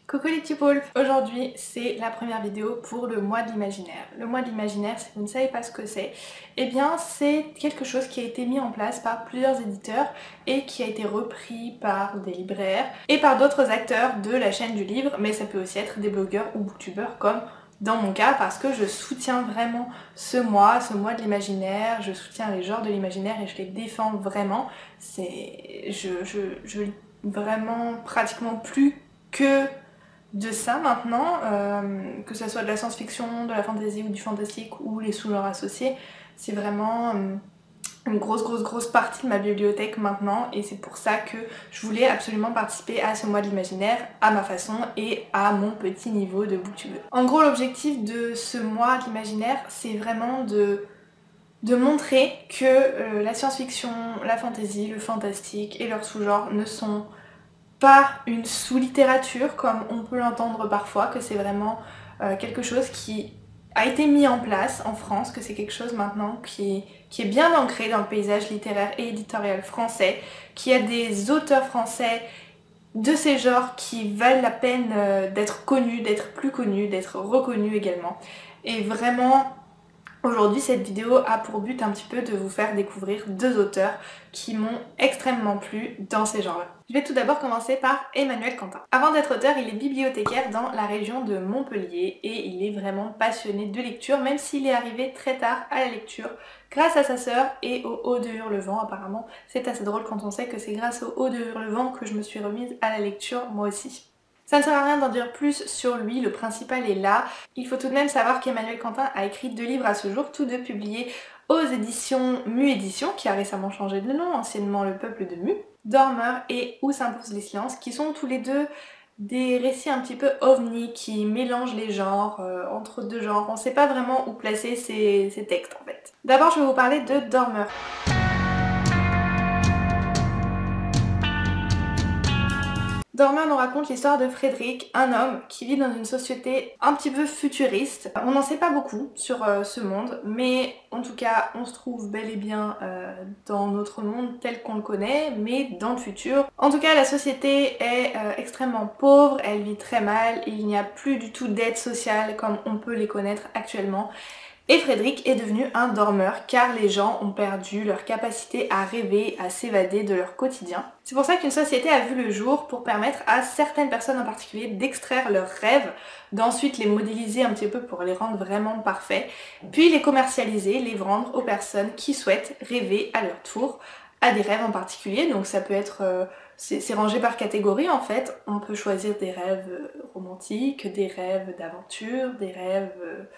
Coucou les people! Aujourd'hui c'est la première vidéo pour le mois de l'imaginaire. Le mois de l'imaginaire, si vous ne savez pas ce que c'est, eh bien c'est quelque chose qui a été mis en place par plusieurs éditeurs et qui a été repris par des libraires et par d'autres acteurs de la chaîne du livre, mais ça peut aussi être des blogueurs ou booktubeurs comme dans mon cas, parce que je soutiens vraiment ce mois de l'imaginaire, je soutiens les genres de l'imaginaire et je les défends vraiment. Je lis vraiment pratiquement plus que de ça maintenant, que ça soit de la science-fiction, de la fantasy ou du fantastique ou les sous-genres associés, c'est vraiment une grosse partie de ma bibliothèque maintenant et c'est pour ça que je voulais absolument participer à ce mois de l'imaginaire à ma façon et à mon petit niveau de booktubeuse. En gros, l'objectif de ce mois de l'imaginaire, c'est vraiment de montrer que la science-fiction, la fantasy, le fantastique et leurs sous-genres ne sont pas une sous-littérature comme on peut l'entendre parfois, que c'est vraiment quelque chose qui a été mis en place en France, que c'est quelque chose maintenant qui est bien ancré dans le paysage littéraire et éditorial français, qu'il y a des auteurs français de ces genres qui valent la peine d'être connus, d'être plus connus, d'être reconnus également. Et vraiment, aujourd'hui, cette vidéo a pour but un petit peu de vous faire découvrir deux auteurs qui m'ont extrêmement plu dans ces genres-là. Je vais tout d'abord commencer par Emmanuel Cantin. Avant d'être auteur, il est bibliothécaire dans la région de Montpellier et il est vraiment passionné de lecture, même s'il est arrivé très tard à la lecture grâce à sa sœur et au Haut de Hurlevent. Apparemment, c'est assez drôle quand on sait que c'est grâce au Haut de Hurlevent que je me suis remise à la lecture moi aussi. Ça ne sert à rien d'en dire plus sur lui, le principal est là. Il faut tout de même savoir qu'Emmanuel Cantin a écrit 2 livres à ce jour, tous deux publiés aux éditions Mu Édition, qui a récemment changé de nom, anciennement Le Peuple de Mu, Dormeur et Où s'imposent les silences, qui sont tous les deux des récits un petit peu ovni qui mélangent les genres, entre deux genres. On sait pas vraiment où placer ces textes en fait. D'abord je vais vous parler de Dormeur. Dormeur nous raconte l'histoire de Frédéric, un homme qui vit dans une société un petit peu futuriste. On n'en sait pas beaucoup sur ce monde, mais en tout cas on se trouve bel et bien dans notre monde tel qu'on le connaît, mais dans le futur. En tout cas la société est extrêmement pauvre, elle vit très mal, il n'y a plus du tout d'aide sociale comme on peut les connaître actuellement. Et Frédéric est devenu un dormeur car les gens ont perdu leur capacité à rêver, à s'évader de leur quotidien. C'est pour ça qu'une société a vu le jour pour permettre à certaines personnes en particulier d'extraire leurs rêves, d'ensuite les modéliser un petit peu pour les rendre vraiment parfaits, puis les commercialiser, les vendre aux personnes qui souhaitent rêver à leur tour à des rêves en particulier. Donc ça peut être... c'est rangé par catégorie en fait. On peut choisir des rêves romantiques, des rêves d'aventure, des rêves...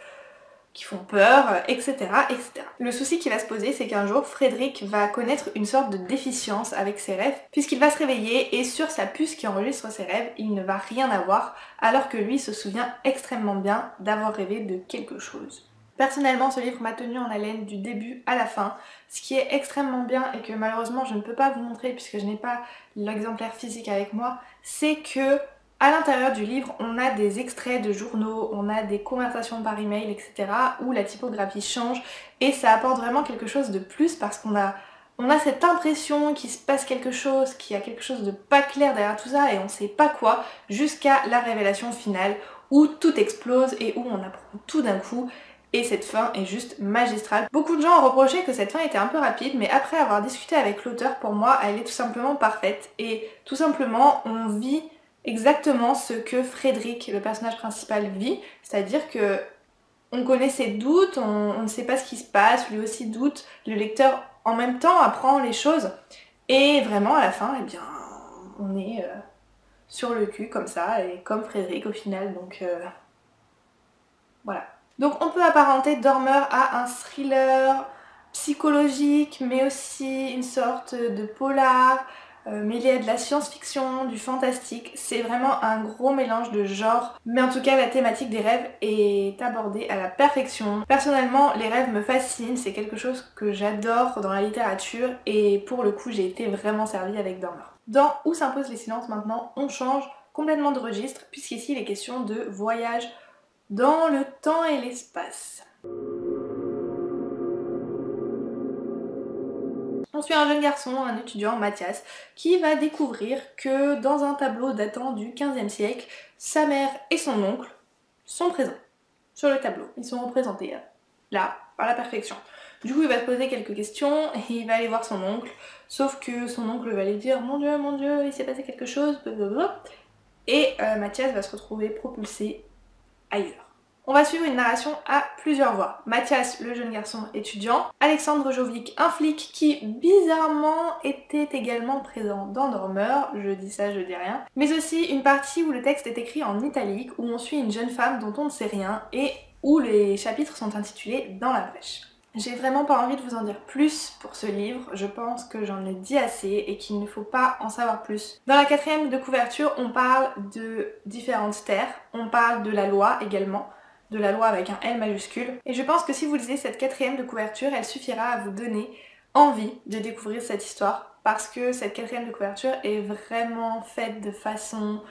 qui font peur, etc., etc. Le souci qui va se poser, c'est qu'un jour, Frédéric va connaître une sorte de déficience avec ses rêves, puisqu'il va se réveiller et sur sa puce qui enregistre ses rêves, il ne va rien avoir, alors que lui se souvient extrêmement bien d'avoir rêvé de quelque chose. Personnellement, ce livre m'a tenu en haleine du début à la fin, ce qui est extrêmement bien et que malheureusement je ne peux pas vous montrer puisque je n'ai pas l'exemplaire physique avec moi, c'est que à l'intérieur du livre, on a des extraits de journaux, on a des conversations par email, etc. où la typographie change et ça apporte vraiment quelque chose de plus parce qu'on a cette impression qu'il se passe quelque chose, qu'il y a quelque chose de pas clair derrière tout ça et on sait pas quoi jusqu'à la révélation finale où tout explose et où on apprend tout d'un coup. Et cette fin est juste magistrale. Beaucoup de gens ont reproché que cette fin était un peu rapide, mais après avoir discuté avec l'auteur, pour moi, elle est tout simplement parfaite. Et tout simplement, on vit exactement ce que Frédéric, le personnage principal, vit, c'est-à-dire que on connaît ses doutes, on ne sait pas ce qui se passe, lui aussi doute, le lecteur en même temps apprend les choses, et vraiment à la fin, eh bien, on est sur le cul comme ça, et comme Frédéric au final, donc voilà. Donc on peut apparenter Dormeur à un thriller psychologique, mais aussi une sorte de polar, mêlé à de la science-fiction, du fantastique. C'est vraiment un gros mélange de genres, mais en tout cas la thématique des rêves est abordée à la perfection. Personnellement, les rêves me fascinent, c'est quelque chose que j'adore dans la littérature et pour le coup j'ai été vraiment servie avec Dormeur. Dans Où s'imposent les silences maintenant, on change complètement de registre puisqu'ici il est question de voyage dans le temps et l'espace. On suit un jeune garçon, un étudiant, Mathias, qui va découvrir que dans un tableau datant du XVe siècle, sa mère et son oncle sont présents sur le tableau. Ils sont représentés là, par la perfection. Du coup, il va se poser quelques questions et il va aller voir son oncle, sauf que son oncle va lui dire « Mon Dieu, il s'est passé quelque chose, blablabla ». Et Mathias va se retrouver propulsé ailleurs. On va suivre une narration à plusieurs voix. Mathias, le jeune garçon étudiant, Alexandre Jovic, un flic qui bizarrement était également présent dans Dormeur, je dis ça, je dis rien, mais aussi une partie où le texte est écrit en italique, où on suit une jeune femme dont on ne sait rien et où les chapitres sont intitulés Dans la brèche. J'ai vraiment pas envie de vous en dire plus pour ce livre, je pense que j'en ai dit assez et qu'il ne faut pas en savoir plus. Dans la 4e de couverture, on parle de différentes terres, on parle de la loi également, de la loi avec un L majuscule, et je pense que si vous lisez cette 4e de couverture, elle suffira à vous donner envie de découvrir cette histoire, parce que cette 4e de couverture est vraiment faite de façon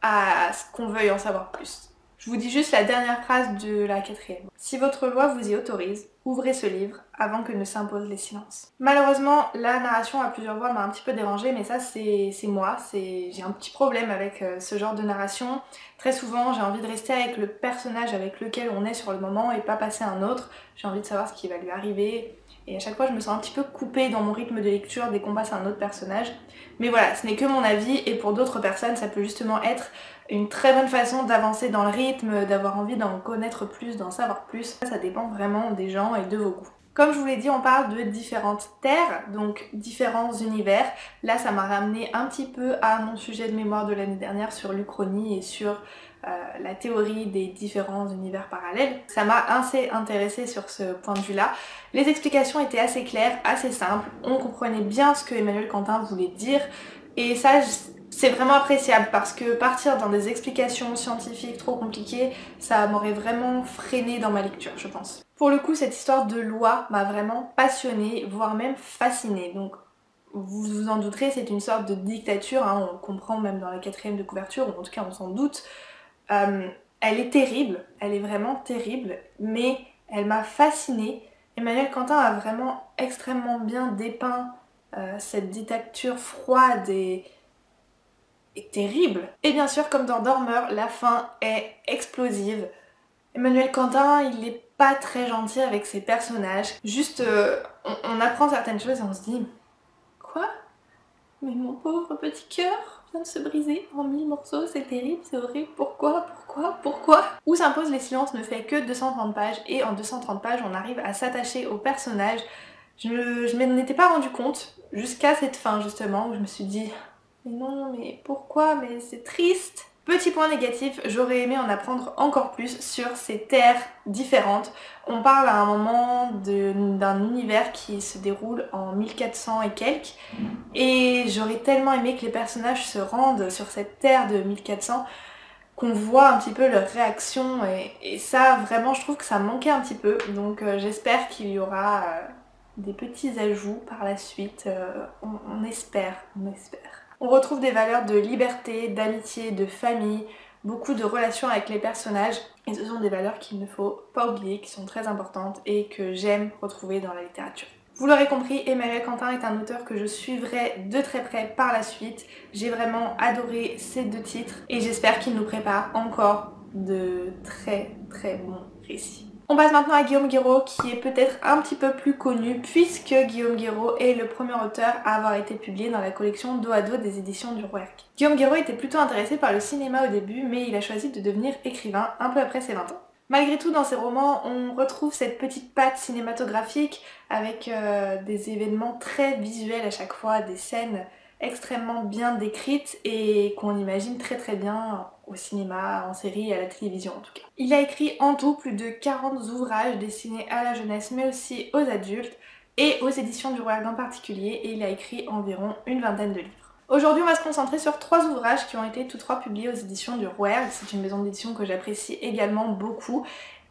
à ce qu'on veuille en savoir plus. Je vous dis juste la dernière phrase de la 4e. Si votre loi vous y autorise, ouvrez ce livre avant que ne s'imposent les silences. Malheureusement, la narration à plusieurs voix m'a un petit peu dérangée, mais ça c'est moi, j'ai un petit problème avec ce genre de narration. Très souvent, j'ai envie de rester avec le personnage avec lequel on est sur le moment et pas passer à un autre. J'ai envie de savoir ce qui va lui arriver. Et à chaque fois, je me sens un petit peu coupée dans mon rythme de lecture dès qu'on passe à un autre personnage. Mais voilà, ce n'est que mon avis et pour d'autres personnes, ça peut justement être une très bonne façon d'avancer dans le rythme, d'avoir envie d'en connaître plus, d'en savoir plus. Ça dépend vraiment des gens et de vos goûts. Comme je vous l'ai dit, on parle de différentes terres, donc différents univers. Là, ça m'a ramené un petit peu à mon sujet de mémoire de l'année dernière sur l'Uchronie et sur la théorie des différents univers parallèles. Ça m'a assez intéressée sur ce point de vue-là. Les explications étaient assez claires, assez simples. On comprenait bien ce que Emmanuel Quentin voulait dire. Et ça, c'est vraiment appréciable parce que partir dans des explications scientifiques trop compliquées, ça m'aurait vraiment freiné dans ma lecture, je pense. Pour le coup, cette histoire de loi m'a vraiment passionnée, voire même fascinée. Donc, vous vous en douterez, c'est une sorte de dictature, hein, on le comprend même dans la 4e de couverture, ou en tout cas on s'en doute. Elle est terrible, elle est vraiment terrible, mais elle m'a fascinée. Emmanuel Quentin a vraiment extrêmement bien dépeint cette dictature froide et terrible. Et bien sûr, comme dans Dormeur, la fin est explosive. Emmanuel Quentin, il est pas très gentil avec ses personnages. Juste, on apprend certaines choses et on se dit « Quoi ? Mais mon pauvre petit cœur vient de se briser en 1000 morceaux, c'est terrible, c'est horrible, pourquoi ? Où s'impose les silences ne fait que 230 pages et en 230 pages on arrive à s'attacher aux personnages. Je m'en étais pas rendu compte jusqu'à cette fin justement où je me suis dit mais non, mais pourquoi ? Mais c'est triste. Petit point négatif, j'aurais aimé en apprendre encore plus sur ces terres différentes. On parle à un moment d'un univers qui se déroule en 1400 et quelques. Et j'aurais tellement aimé que les personnages se rendent sur cette terre de 1400, qu'on voit un petit peu leur réaction. Et ça, vraiment, je trouve que ça manquait un petit peu. Donc j'espère qu'il y aura des petits ajouts par la suite. On espère. On retrouve des valeurs de liberté, d'amitié, de famille, beaucoup de relations avec les personnages et ce sont des valeurs qu'il ne faut pas oublier, qui sont très importantes et que j'aime retrouver dans la littérature. Vous l'aurez compris, Emmanuel Quentin est un auteur que je suivrai de très près par la suite. J'ai vraiment adoré ces 2 titres et j'espère qu'il nous prépare encore de très bons récits. On passe maintenant à Guillaume Guiraud qui est peut-être un petit peu plus connu puisque Guillaume Guiraud est le premier auteur à avoir été publié dans la collection Dos à Dos des éditions du Rouergue. Guillaume Guiraud était plutôt intéressé par le cinéma au début mais il a choisi de devenir écrivain un peu après ses 20 ans. Malgré tout, dans ses romans, on retrouve cette petite patte cinématographique avec des événements très visuels à chaque fois, des scènes extrêmement bien décrites et qu'on imagine très bien au cinéma, en série et à la télévision en tout cas. Il a écrit en tout plus de 40 ouvrages destinés à la jeunesse mais aussi aux adultes et aux éditions du Rouergue en particulier et il a écrit environ une vingtaine de livres. Aujourd'hui on va se concentrer sur 3 ouvrages qui ont été tous 3 publiés aux éditions du Rouergue, c'est une maison d'édition que j'apprécie également beaucoup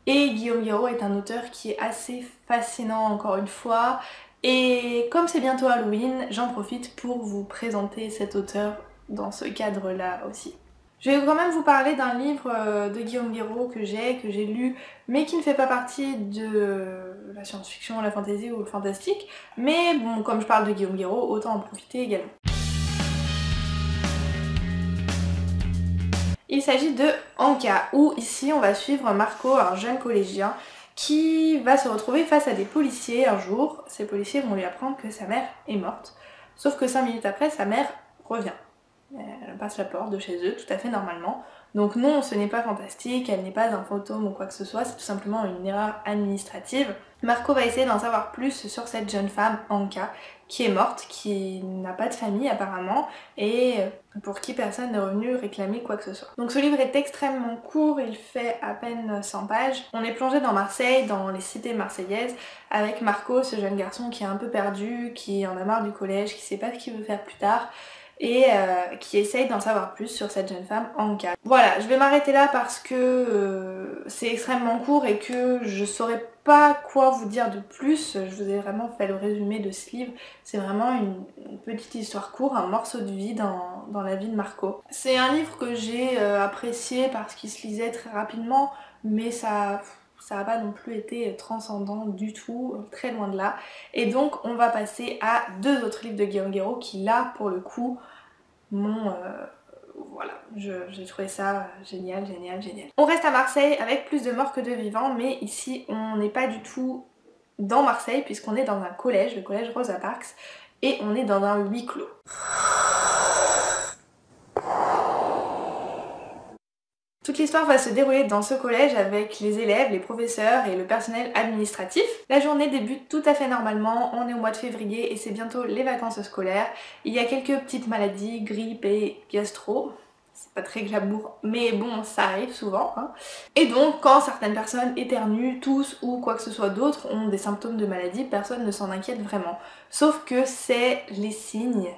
et Guillaume Guiraud est un auteur qui est assez fascinant encore une fois et comme c'est bientôt Halloween, j'en profite pour vous présenter cet auteur dans ce cadre-là aussi. Je vais quand même vous parler d'un livre de Guillaume Guéraud que j'ai lu, mais qui ne fait pas partie de la science-fiction, la fantasy ou le fantastique. Mais bon, comme je parle de Guillaume Guéraud, autant en profiter également. Il s'agit de Anka, où ici on va suivre Marco, un jeune collégien, qui va se retrouver face à des policiers un jour. Ces policiers vont lui apprendre que sa mère est morte. Sauf que 5 minutes après, sa mère revient. Elle passe la porte de chez eux tout à fait normalement. Donc non, ce n'est pas fantastique, elle n'est pas un fantôme ou quoi que ce soit, c'est tout simplement une erreur administrative. Marco va essayer d'en savoir plus sur cette jeune femme, Anka, qui est morte, qui n'a pas de famille apparemment, et pour qui personne n'est revenu réclamer quoi que ce soit. Donc ce livre est extrêmement court, il fait à peine 100 pages. On est plongé dans Marseille, dans les cités marseillaises, avec Marco, ce jeune garçon qui est un peu perdu, qui en a marre du collège, qui sait pas ce qu'il veut faire plus tard, et qui essaye d'en savoir plus sur cette jeune femme, Anka. Voilà, je vais m'arrêter là parce que c'est extrêmement court et que je saurais pas quoi vous dire de plus. Je vous ai vraiment fait le résumé de ce livre. C'est vraiment une petite histoire courte, un morceau de vie dans la vie de Marco. C'est un livre que j'ai apprécié parce qu'il se lisait très rapidement, mais ça n'a pas non plus été transcendant du tout, très loin de là. Et donc on va passer à 2 autres livres de Guillaume Guéraud qui là pour le coup voilà, j'ai trouvé ça génial, génial, génial. On reste à Marseille avec plus de morts que de vivants, mais ici on n'est pas du tout dans Marseille puisqu'on est dans un collège, le collège Rosa Parks, et on est dans un huis clos. Toute l'histoire va se dérouler dans ce collège avec les élèves, les professeurs et le personnel administratif. La journée débute tout à fait normalement, on est au mois de février et c'est bientôt les vacances scolaires. Il y a quelques petites maladies, grippe et gastro. C'est pas très glamour, mais bon, ça arrive souvent. Hein. Et donc, quand certaines personnes éternuent, toussent ou quoi que ce soit d'autre ont des symptômes de maladie, personne ne s'en inquiète vraiment. Sauf que c'est les signes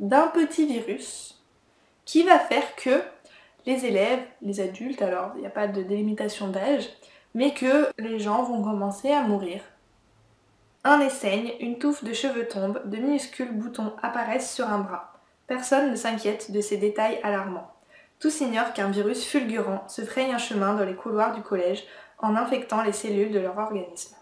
d'un petit virus qui va faire que les élèves, les adultes, alors il n'y a pas de délimitation d'âge, mais que les gens vont commencer à mourir. Un nez saigne, une touffe de cheveux tombe, de minuscules boutons apparaissent sur un bras. Personne ne s'inquiète de ces détails alarmants. Tous ignorent qu'un virus fulgurant se fraye un chemin dans les couloirs du collège en infectant les cellules de leur organisme.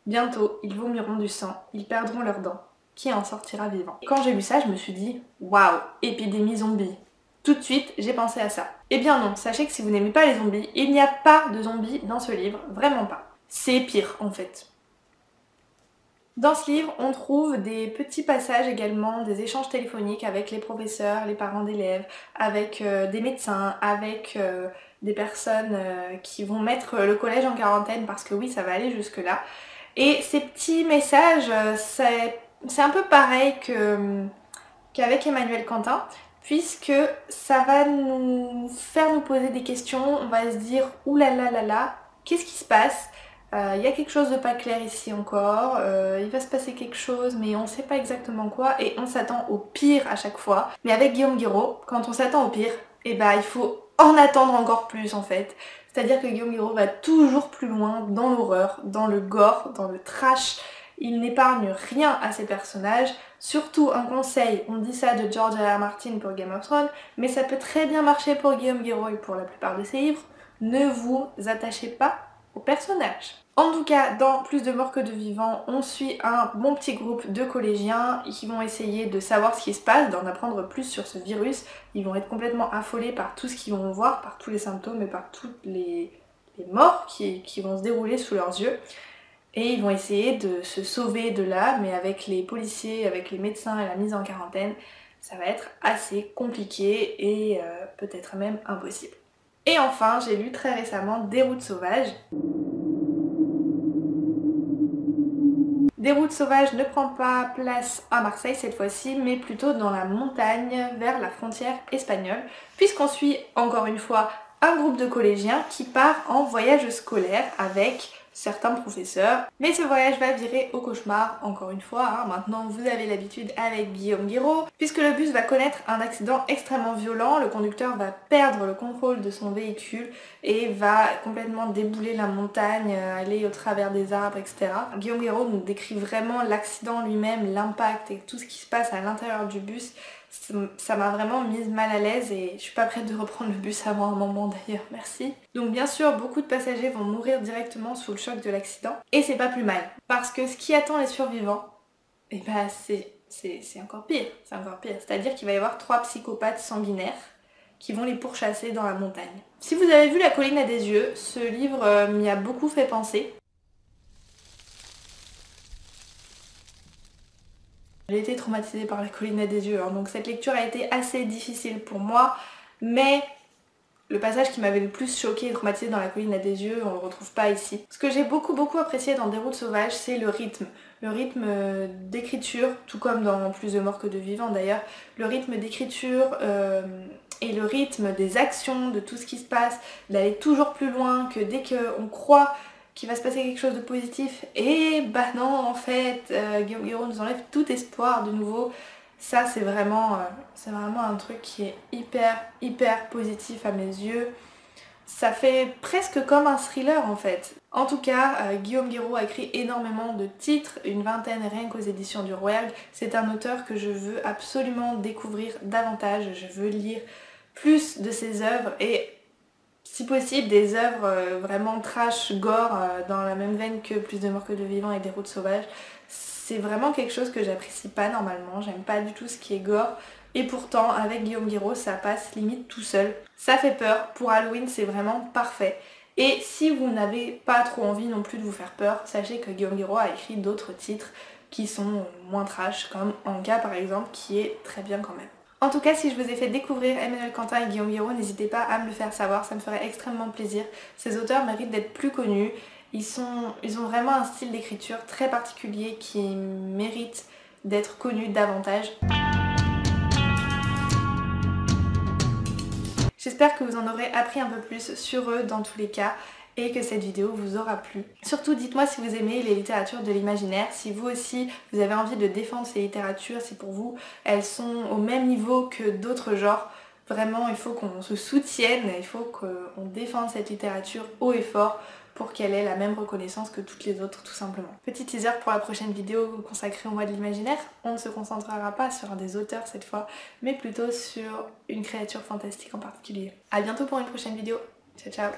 Bientôt, ils vomiront du sang, ils perdront leurs dents. Qui en sortira vivant? Quand j'ai lu ça, je me suis dit « Waouh, épidémie zombie !» Tout de suite, j'ai pensé à ça. Eh bien non, sachez que si vous n'aimez pas les zombies, il n'y a pas de zombies dans ce livre, vraiment pas. C'est pire en fait. Dans ce livre, on trouve des petits passages également, des échanges téléphoniques avec les professeurs, les parents d'élèves, avec des médecins, avec des personnes qui vont mettre le collège en quarantaine parce que oui, ça va aller jusque là. Et ces petits messages, c'est un peu pareil qu'avec Emmanuel Quentin, puisque ça va nous faire nous poser des questions, on va se dire oulala là là, qu'est-ce qui se passe? Il y a quelque chose de pas clair ici encore, il va se passer quelque chose mais on sait pas exactement quoi et on s'attend au pire à chaque fois. Mais avec Guillaume Guéraud, quand on s'attend au pire, eh ben il faut en attendre encore plus en fait. C'est-à-dire que Guillaume Guéraud va toujours plus loin dans l'horreur, dans le gore, dans le trash. Il n'épargne rien à ses personnages. Surtout un conseil, on dit ça de George R. R. Martin pour Game of Thrones, mais ça peut très bien marcher pour Guillaume Guéraud et pour la plupart de ses livres. Ne vous attachez pas aux personnages. En tout cas, dans Plus de morts que de vivants, on suit un bon petit groupe de collégiens qui vont essayer de savoir ce qui se passe, d'en apprendre plus sur ce virus. Ils vont être complètement affolés par tout ce qu'ils vont voir, par tous les symptômes et par toutes les morts qui vont se dérouler sous leurs yeux. Et ils vont essayer de se sauver de là, mais avec les policiers, avec les médecins et la mise en quarantaine, ça va être assez compliqué et peut-être même impossible. Et enfin, j'ai lu très récemment Des routes sauvages. Des routes sauvages ne prend pas place à Marseille cette fois-ci, mais plutôt dans la montagne vers la frontière espagnole, puisqu'on suit encore une fois un groupe de collégiens qui part en voyage scolaire avec certains professeurs. Mais ce voyage va virer au cauchemar, encore une fois, hein. Maintenant vous avez l'habitude avec Guillaume Guéraud, puisque le bus va connaître un accident extrêmement violent, le conducteur va perdre le contrôle de son véhicule et va complètement débouler la montagne, aller au travers des arbres, etc. Guillaume Guéraud nous décrit vraiment l'accident lui-même, l'impact et tout ce qui se passe à l'intérieur du bus. Ça m'a vraiment mise mal à l'aise et je suis pas prête de reprendre le bus avant un moment d'ailleurs, merci. Donc bien sûr, beaucoup de passagers vont mourir directement sous le choc de l'accident et c'est pas plus mal parce que ce qui attend les survivants, et bah c'est encore pire, c'est-à-dire qu'il va y avoir 3 psychopathes sanguinaires qui vont les pourchasser dans la montagne. Si vous avez vu La colline à des yeux, ce livre m'y a beaucoup fait penser. J'ai été traumatisée par La colline à des yeux, hein, donc cette lecture a été assez difficile pour moi, mais le passage qui m'avait le plus choquée et traumatisée dans La colline à des yeux, on le retrouve pas ici. Ce que j'ai beaucoup apprécié dans Déroute sauvage, c'est le rythme. Le rythme d'écriture, tout comme dans Plus de morts que de vivants d'ailleurs, le rythme d'écriture et le rythme des actions, de tout ce qui se passe, d'aller toujours plus loin, que dès qu'on croit qu'il va se passer quelque chose de positif, et bah non en fait, Guillaume Guiraud nous enlève tout espoir de nouveau. Ça c'est vraiment un truc qui est hyper positif à mes yeux. Ça fait presque comme un thriller en fait. En tout cas, Guillaume Guiraud a écrit énormément de titres, une vingtaine rien qu'aux éditions du Rouergue. C'est un auteur que je veux absolument découvrir davantage, je veux lire plus de ses œuvres et si possible des œuvres vraiment trash, gore, dans la même veine que Plus de morts que de vivants et Déroute sauvage. C'est vraiment quelque chose que j'apprécie pas normalement, j'aime pas du tout ce qui est gore. Et pourtant, avec Guillaume Guiraud, ça passe limite tout seul. Ça fait peur, pour Halloween c'est vraiment parfait. Et si vous n'avez pas trop envie non plus de vous faire peur, sachez que Guillaume Guiraud a écrit d'autres titres qui sont moins trash, comme Anka par exemple, qui est très bien quand même. En tout cas, si je vous ai fait découvrir Emmanuel Quentin et Guillaume Guiraud, n'hésitez pas à me le faire savoir, ça me ferait extrêmement plaisir. Ces auteurs méritent d'être plus connus, ils ont vraiment un style d'écriture très particulier qui mérite d'être connu davantage. J'espère que vous en aurez appris un peu plus sur eux dans tous les cas et que cette vidéo vous aura plu. Surtout dites-moi si vous aimez les littératures de l'imaginaire, si vous aussi vous avez envie de défendre ces littératures, si pour vous elles sont au même niveau que d'autres genres. Vraiment il faut qu'on se soutienne, il faut qu'on défende cette littérature haut et fort pour qu'elle ait la même reconnaissance que toutes les autres tout simplement. Petit teaser pour la prochaine vidéo consacrée au mois de l'imaginaire, on ne se concentrera pas sur un des auteurs cette fois, mais plutôt sur une créature fantastique en particulier. A bientôt pour une prochaine vidéo, ciao ciao.